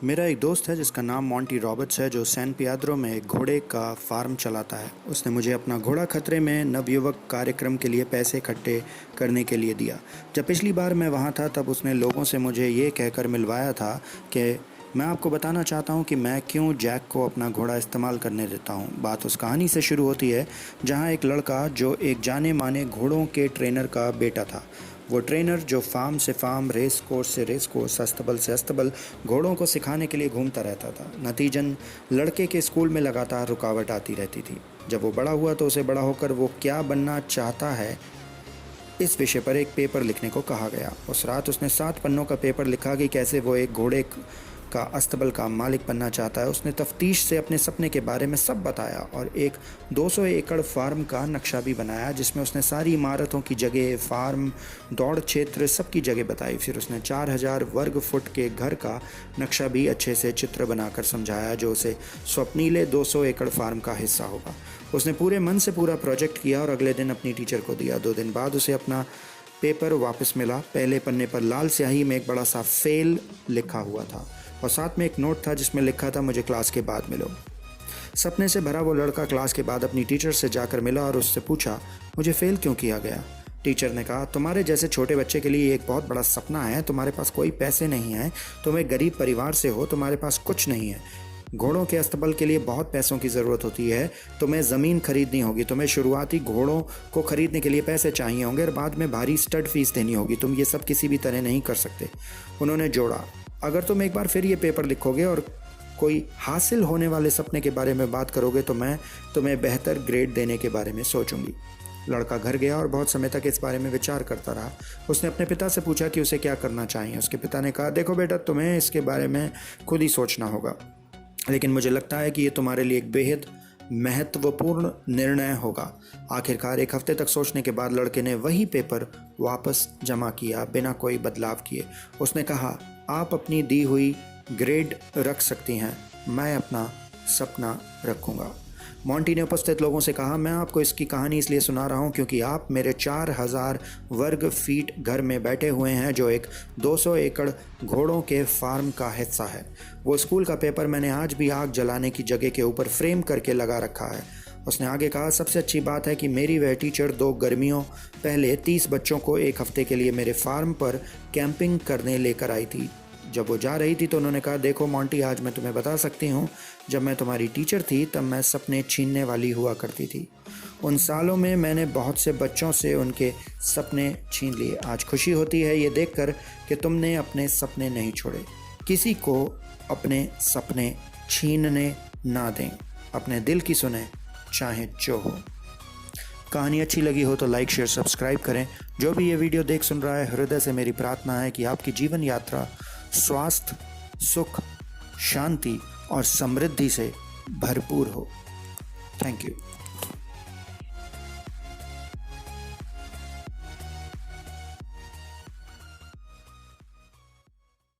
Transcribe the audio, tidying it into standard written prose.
मेरा एक दोस्त है जिसका नाम मॉन्टी रॉबर्ट्स है, जो सैन पियाद्रो में एक घोड़े का फार्म चलाता है। उसने मुझे अपना घोड़ा खतरे में नवयुवक कार्यक्रम के लिए पैसे इकट्ठे करने के लिए दिया। जब पिछली बार मैं वहाँ था तब उसने लोगों से मुझे ये कहकर मिलवाया था कि मैं आपको बताना चाहता हूँ कि मैं क्यों जैक को अपना घोड़ा इस्तेमाल करने देता हूँ। बात उस कहानी से शुरू होती है जहाँ एक लड़का जो एक जाने माने घोड़ों के ट्रेनर का बेटा था, वो ट्रेनर जो फार्म से फार्म, रेस कोर्स से रेस कोर्स, अस्तबल से अस्तबल घोड़ों को सिखाने के लिए घूमता रहता था। नतीजन लड़के के स्कूल में लगातार रुकावट आती रहती थी। जब वो बड़ा हुआ तो उसे बड़ा होकर वो क्या बनना चाहता है इस विषय पर एक पेपर लिखने को कहा गया। उस रात उसने 7 पन्नों का पेपर लिखा कि कैसे वो एक घोड़े का अस्तबल का मालिक बनना चाहता है। उसने तफ्तीश से अपने सपने के बारे में सब बताया और एक 200 एकड़ फार्म का नक्शा भी बनाया, जिसमें उसने सारी इमारतों की जगह, फार्म, दौड़ क्षेत्र, सबकी जगह बताई। फिर उसने 4000 वर्ग फुट के घर का नक्शा भी अच्छे से चित्र बनाकर समझाया, जो उसे स्वप्नीले 200 एकड़ फार्म का हिस्सा होगा। उसने पूरे मन से पूरा प्रोजेक्ट किया और अगले दिन अपनी टीचर को दिया। 2 दिन बाद उसे अपना पेपर वापस मिला। पहले पन्ने पर लाल स्याही में एक बड़ा सा फेल लिखा हुआ था और साथ में एक नोट था जिसमें लिखा था, मुझे क्लास के बाद मिलो। सपने से भरा वो लड़का क्लास के बाद अपनी टीचर से जाकर मिला और उससे पूछा, मुझे फेल क्यों किया गया। टीचर ने कहा, तुम्हारे जैसे छोटे बच्चे के लिए एक बहुत बड़ा सपना है। तुम्हारे पास कोई पैसे नहीं है, तुम एक गरीब परिवार से हो, तुम्हारे पास कुछ नहीं है। घोड़ों के अस्तबल के लिए बहुत पैसों की ज़रूरत होती है। तुम्हें ज़मीन खरीदनी होगी, तुम्हें शुरुआती घोड़ों को खरीदने के लिए पैसे चाहिए होंगे और बाद में भारी स्टड फीस देनी होगी। तुम ये सब किसी भी तरह नहीं कर सकते। उन्होंने जोड़ा, अगर तुम एक बार फिर ये पेपर लिखोगे और कोई हासिल होने वाले सपने के बारे में बात करोगे तो मैं तुम्हें बेहतर ग्रेड देने के बारे में सोचूंगी। लड़का घर गया और बहुत समय तक इस बारे में विचार करता रहा। उसने अपने पिता से पूछा कि उसे क्या करना चाहिए। उसके पिता ने कहा, देखो बेटा, तुम्हें इसके बारे में खुद ही सोचना होगा, लेकिन मुझे लगता है कि ये तुम्हारे लिए एक बेहद महत्वपूर्ण निर्णय होगा। आखिरकार 1 हफ्ते तक सोचने के बाद लड़के ने वही पेपर वापस जमा किया बिना कोई बदलाव किए। उसने कहा, आप अपनी दी हुई ग्रेड रख सकती हैं, मैं अपना सपना रखूँगा। मॉन्टी ने उपस्थित लोगों से कहा, मैं आपको इसकी कहानी इसलिए सुना रहा हूँ क्योंकि आप मेरे 4000 वर्ग फीट घर में बैठे हुए हैं, जो एक 200 एकड़ घोड़ों के फार्म का हिस्सा है। वो स्कूल का पेपर मैंने आज भी आग जलाने की जगह के ऊपर फ्रेम करके लगा रखा है। उसने आगे कहा, सबसे अच्छी बात है कि मेरी वह टीचर 2 गर्मियों पहले 30 बच्चों को 1 हफ्ते के लिए मेरे फार्म पर कैंपिंग करने लेकर आई थी। जब वो जा रही थी तो उन्होंने कहा, देखो मॉन्टी, आज मैं तुम्हें बता सकती हूँ, जब मैं तुम्हारी टीचर थी तब मैं सपने छीनने वाली हुआ करती थी। उन सालों में मैंने बहुत से बच्चों से उनके सपने छीन लिए। आज खुशी होती है ये देखकर कि तुमने अपने सपने नहीं छोड़े। किसी को अपने सपने छीनने ना दें, अपने दिल की सुने, चाहे जो हो। कहानी अच्छी लगी हो तो लाइक, शेयर, सब्सक्राइब करें। जो भी ये वीडियो देख सुन रहा है, हृदय से मेरी प्रार्थना है कि आपकी जीवन यात्रा स्वास्थ्य, सुख, शांति और समृद्धि से भरपूर हो। Thank you.